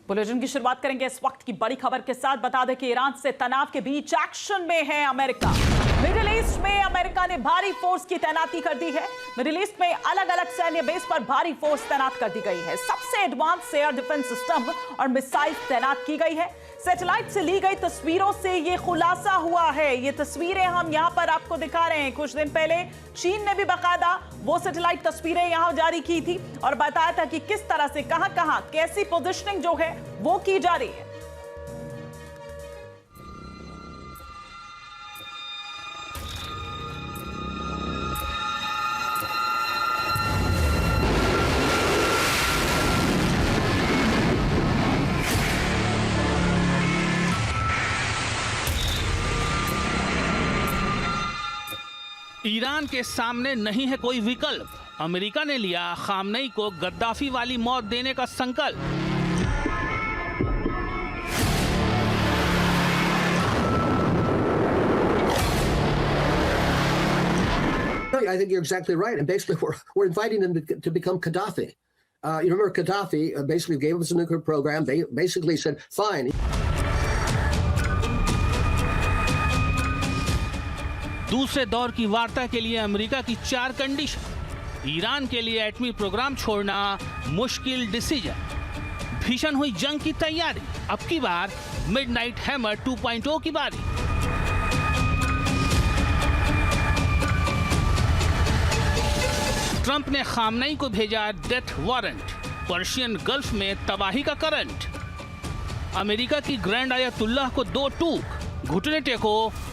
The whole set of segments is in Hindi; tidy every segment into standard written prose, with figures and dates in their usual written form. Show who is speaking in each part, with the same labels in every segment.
Speaker 1: बुलेटिन की शुरुआत करेंगे इस वक्त की बड़ी खबर के साथ। बता दें कि ईरान से तनाव के बीच एक्शन में है अमेरिका। मिडिल ईस्ट में अमेरिका ने भारी फोर्स की तैनाती कर दी है। मिडिल ईस्ट में अलग अलग सैन्य बेस पर भारी फोर्स तैनात कर दी गई है। सबसे एडवांस एयर डिफेंस सिस्टम और मिसाइल तैनात की गई है। सैटेलाइट से ली गई तस्वीरों से यह खुलासा हुआ है। ये तस्वीरें हम यहां पर आपको दिखा रहे हैं। कुछ दिन पहले चीन ने भी बाकायदा वो सैटेलाइट तस्वीरें यहां जारी की थी और बताया था कि किस तरह से कहां कैसी पोजीशनिंग जो है वो की जा रही है।
Speaker 2: ईरान के सामने नहीं है कोई विकल्प। अमेरिका ने लिया खामनेई को गद्दाफी वाली मौत देने का संकल्प।
Speaker 3: I think you're exactly right. And basically, we're inviting them to become Gaddafi. You remember Gaddafi basically gave us a nuclear program. They basically said, fine.
Speaker 2: दूसरे दौर की वार्ता के लिए अमेरिका की 4 कंडीशन। ईरान के लिए एटमी प्रोग्राम छोड़ना मुश्किल डिसीजन। भीषण हुई जंग की तैयारी। अब की बार मिडनाइट हैमर 2.0 की बारी। ट्रंप ने खामनेई को भेजा डेथ वारंट। पर्शियन गल्फ में तबाही का करंट। अमेरिका की ग्रैंड आयतुल्लाह को 2 टूक। घुटने टेको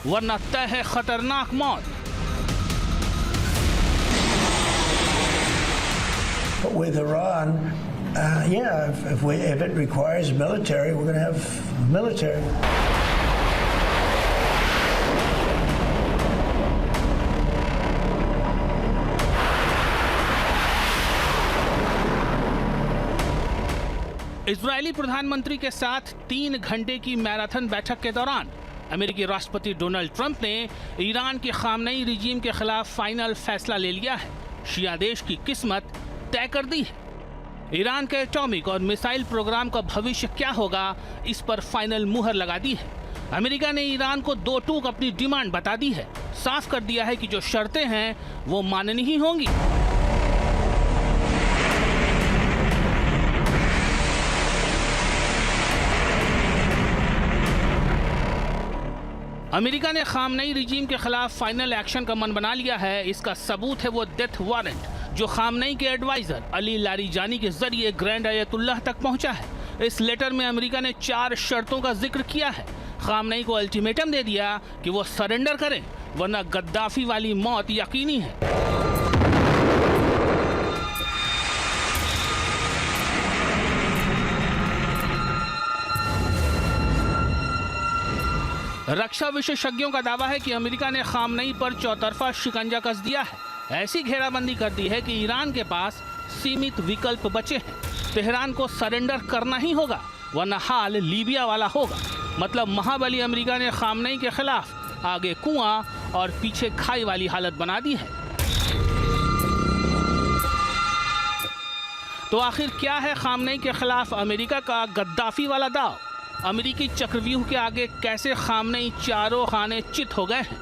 Speaker 2: वरना तय है खतरनाक मौत।
Speaker 4: With Iran, if it requires military, we're going to have military.
Speaker 2: Israeli प्रधानमंत्री के साथ 3 घंटे की मैराथन बैठक के दौरान अमेरिकी राष्ट्रपति डोनाल्ड ट्रंप ने ईरान के खामनेई रिजीम के खिलाफ फाइनल फैसला ले लिया है। शिया देश की किस्मत तय कर दी है। ईरान के एटॉमिक और मिसाइल प्रोग्राम का भविष्य क्या होगा, इस पर फाइनल मुहर लगा दी है। अमेरिका ने ईरान को 2 टूक अपनी डिमांड बता दी है। साफ कर दिया है कि जो शर्तें हैं वो माननी ही होंगी। अमेरिका ने खामनेई रिजीम के खिलाफ फाइनल एक्शन का मन बना लिया है। इसका सबूत है वो डेथ वारंट जो खामनेई के एडवाइजर अली लारीजानी के जरिए ग्रैंड आयतुल्लाह तक पहुंचा है। इस लेटर में अमेरिका ने 4 शर्तों का जिक्र किया है। खामनेई को अल्टीमेटम दे दिया कि वो सरेंडर करें वरना गद्दाफी वाली मौत यकीनी है। रक्षा विशेषज्ञों का दावा है कि अमेरिका ने खामनेई पर चौतरफा शिकंजा कस दिया है। ऐसी घेराबंदी कर दी है कि ईरान के पास सीमित विकल्प बचे हैं। तेहरान को सरेंडर करना ही होगा वरना हाल लीबिया वाला होगा। मतलब महाबली अमेरिका ने खामनेई के खिलाफ आगे कुआं और पीछे खाई वाली हालत बना दी है। तो आखिर क्या है खामनेई के खिलाफ अमेरिका का गद्दाफी वाला दाव? अमेरिकी चक्रव्यूह के आगे कैसे खामनेई चारों खाने चित हो गए हैं?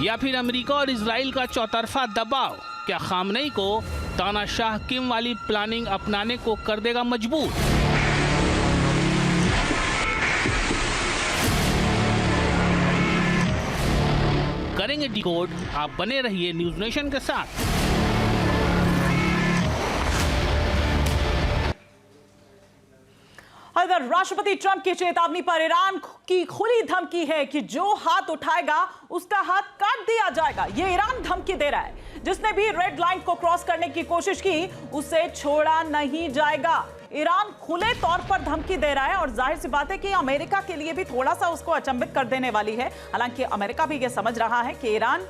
Speaker 2: या फिर अमेरिका और इजराइल का चौतरफा दबाव क्या खामनेई को तानाशाह किम वाली प्लानिंग अपनाने को कर देगा मजबूर? करेंगे डिकोड। आप बने रहिए न्यूज नेशन के साथ।
Speaker 1: अगर राष्ट्रपति ट्रंप की चेतावनी पर ईरान की खुली धमकी है कि जो हाथ उठाएगा उसका हाथ काट दिया जाएगा। ये ईरान धमकी दे रहा है। जिसने भी रेड लाइन को क्रॉस करने की कोशिश की उसे छोड़ा नहीं जाएगा। ईरान खुले तौर पर धमकी दे रहा है और जाहिर सी बात है कि अमेरिका के लिए भी थोड़ा सा उसको अचंभित कर देने वाली है। हालांकि अमेरिका भी यह समझ रहा है कि ईरान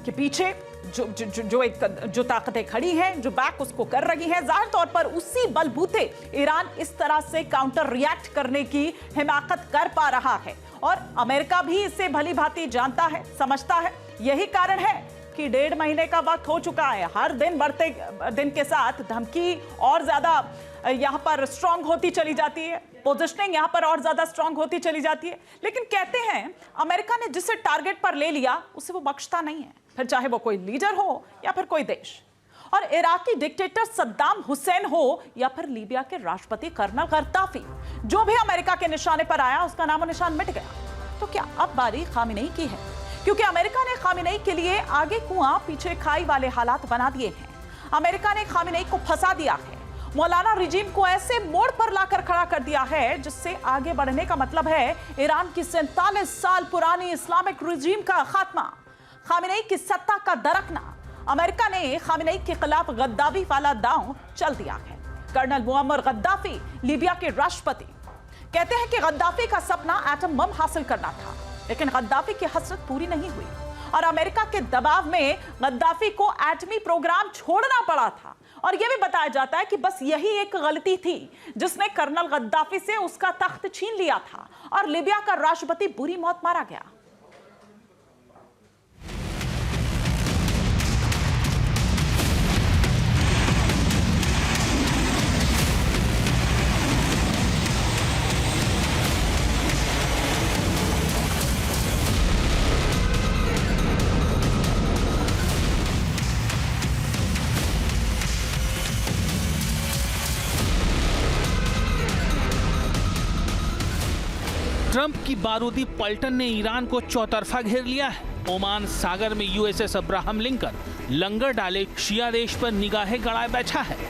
Speaker 1: के पीछे जो ताकतें खड़ी हैं, जो बैक उसको कर रही हैं, जाहिर तौर पर उसी बलबूते ईरान इस तरह से काउंटर रिएक्ट करने की हिमाकत कर पा रहा है और अमेरिका भी इसे भली भांति जानता है, समझता है। यही कारण है जबकि 1.5 महीने का वक्त हो चुका है। हर दिन बढ़ते दिन के साथ धमकी और ज्यादा यहाँ पर स्ट्रांग होती चली जाती है, पोजिशनिंग यहाँ पर और ज्यादा स्ट्रांग होती चली जाती है। लेकिन कहते हैं अमेरिका ने जिसे टारगेट पर ले लिया उसे वो बख्शता नहीं है, फिर चाहे वो कोई लीडर हो या फिर कोई देश। और इराकी डिक्टेटर सद्दाम हुसैन हो या फिर लीबिया के राष्ट्रपति कर्नल गद्दाफी, जो भी अमेरिका के निशाने पर आया उसका नामो निशान मिट गया। तो क्या अब बारी खामेनेई की है? क्योंकि अमेरिका ने खामेनेई के लिए आगे कुआं पीछे खाई वाले हालात बना दिए हैं। अमेरिका ने खामेनेई को फंसा दिया है, मौलाना रिजीम को ऐसे मोड़ पर लाकर खड़ा कर दिया है जिससे आगे बढ़ने का मतलब है ईरान की 47 साल पुरानी इस्लामिक रिजीम का खात्मा, खामेनेई की सत्ता का दरकना। अमेरिका ने खामेनेई के खिलाफ गद्दाफी वाला दांव चल दिया है। कर्नल मुअम्मर गद्दाफी लीबिया के राष्ट्रपति कहते हैं कि गद्दाफी का सपना एटम बम हासिल करना था, लेकिन गद्दाफी की हसरत पूरी नहीं हुई और अमेरिका के दबाव में गद्दाफी को एटमी प्रोग्राम छोड़ना पड़ा था। और यह भी बताया जाता है कि बस यही एक गलती थी जिसने कर्नल गद्दाफी से उसका तख्त छीन लिया था और लीबिया का राष्ट्रपति बुरी मौत मारा गया।
Speaker 2: ट्रंप की बारूदी पलटन ने ईरान को चौतरफा घेर लिया है। ओमान सागर में यूएसएस अब्राहम लिंकन लंगर डाले शिया देश पर निगाहें गड़ाए बैठा है।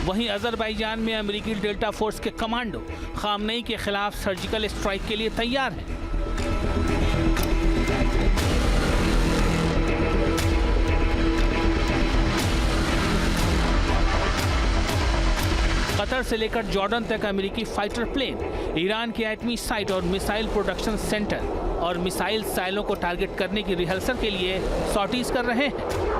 Speaker 2: वहीं अजरबैजान में अमेरिकी डेल्टा फोर्स के कमांडो खामनेई के खिलाफ सर्जिकल स्ट्राइक के लिए तैयार हैं। कतर से लेकर जॉर्डन तक अमेरिकी फाइटर प्लेन ईरान के एटमी साइट और मिसाइल प्रोडक्शन सेंटर और मिसाइल साइलों को टारगेट करने की रिहर्सल के लिए सॉर्टीज कर रहे हैं।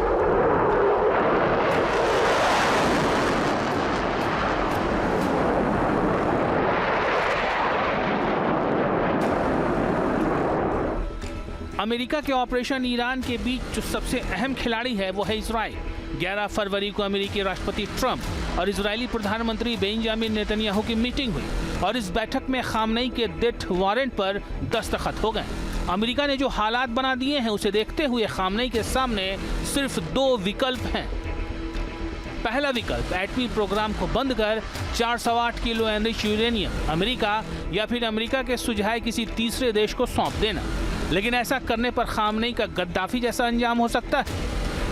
Speaker 2: अमेरिका के ऑपरेशन ईरान के बीच जो सबसे अहम खिलाड़ी है वो है इजराइल। 11 फरवरी को अमेरिकी राष्ट्रपति ट्रंप और इजरायली प्रधानमंत्री बेंजामिन नेतन्याहू की मीटिंग हुई और इस बैठक में खामनेई के डेथ वारंट पर दस्तखत हो गए। अमेरिका ने जो हालात बना दिए हैं उसे देखते हुए खामनेई के सामने सिर्फ 2 विकल्प हैं। पहला विकल्प एटमी प्रोग्राम को बंद कर 408 किलो एनरिच यूरेनियम अमेरिका या फिर अमेरिका के सुझाए किसी तीसरे देश को सौंप देना, लेकिन ऐसा करने पर खामनेई का गद्दाफी जैसा अंजाम हो सकता है।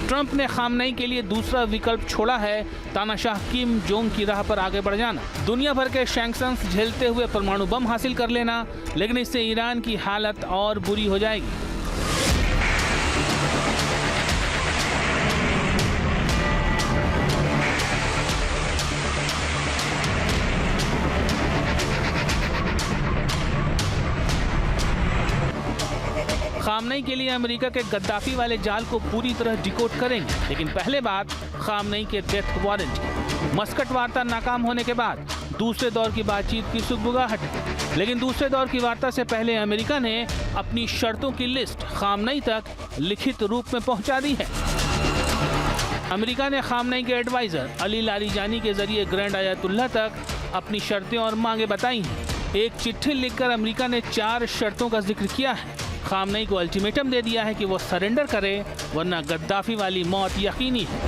Speaker 2: ट्रंप ने खामनेई के लिए दूसरा विकल्प छोड़ा है, तानाशाह किम जोंग की राह पर आगे बढ़ जाना, दुनिया भर के सैंक्शंस झेलते हुए परमाणु बम हासिल कर लेना, लेकिन इससे ईरान की हालत और बुरी हो जाएगी। खामनेई के लिए अमेरिका के गद्दाफी वाले जाल को पूरी तरह डिकोड करेंगे, लेकिन पहले बात खामनेई के डेथ वारंट की। मस्कट वार्ता नाकाम होने के बाद दूसरे दौर की बातचीत की सुगबुगाहट है, लेकिन दूसरे दौर की वार्ता से पहले अमेरिका ने अपनी शर्तों की लिस्ट खामनेई तक लिखित रूप में पहुंचा दी है। अमेरिका ने खामनेई के एडवाइजर अली लारीजानी के जरिए ग्रैंड आयतुल्लाह तक अपनी शर्तें और मांगे बताई हैं। एक चिट्ठी लिखकर अमेरिका ने 4 शर्तों का जिक्र किया है। खामनेई को अल्टीमेटम दे दिया है कि वो सरेंडर करे वरना गद्दाफी वाली मौत यकीनी है।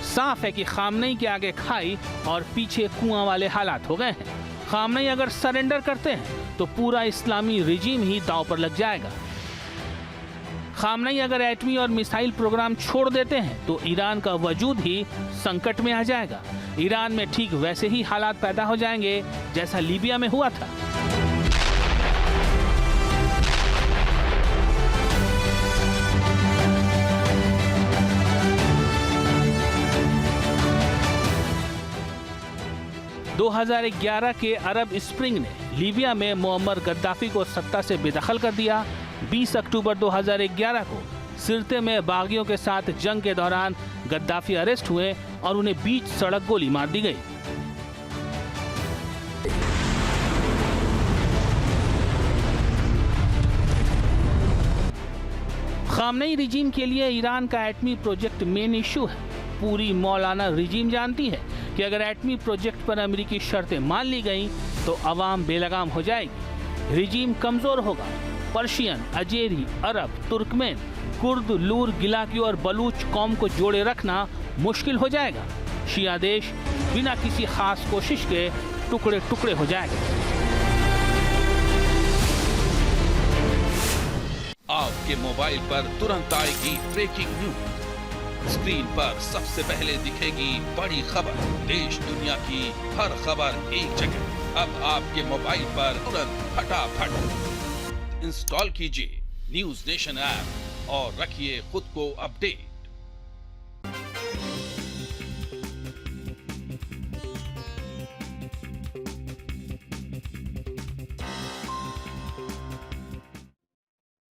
Speaker 2: साफ है कि खामनेई के आगे खाई और पीछे कुआं वाले हालात हो गए हैं। खामनेई अगर सरेंडर करते हैं तो पूरा इस्लामी रिजीम ही दांव पर लग जाएगा। खामनेई अगर एटमी और मिसाइल प्रोग्राम छोड़ देते हैं तो ईरान का वजूद ही संकट में आ जाएगा। ईरान में ठीक वैसे ही हालात पैदा हो जाएंगे जैसा लीबिया में हुआ था। 2011 के अरब स्प्रिंग ने लीबिया में मुअम्मर गद्दाफी को सत्ता से बेदखल कर दिया। 20 अक्टूबर 2011 को सिरते में बागियों के साथ जंग के दौरान गद्दाफी अरेस्ट हुए और उन्हें बीच सड़क गोली मार दी गई। खामनेई रिजीम के लिए ईरान का एटमी प्रोजेक्ट मेन इशू है। पूरी मौलाना रिजीम जानती है कि अगर एटमी प्रोजेक्ट पर अमेरिकी शर्तें मान ली गईं तो अवाम बेलगाम हो जाएगी, रिजीम कमजोर होगा। पर्शियन, अजेरी, अरब, तुर्कमेन, कुर्द, लूर, गिलाकी और बलूच कौम को जोड़े रखना मुश्किल हो जाएगा। शिया देश बिना किसी खास कोशिश के टुकड़े टुकड़े हो जाएगा।
Speaker 5: आपके मोबाइल पर तुरंत आएगी ब्रेकिंग न्यूज। स्क्रीन पर सबसे पहले दिखेगी बड़ी खबर। देश दुनिया की हर खबर एक जगह। अब आपके मोबाइल पर तुरंत फटाफट इंस्टॉल कीजिए न्यूज नेशन ऐप और रखिए खुद को अपडेट।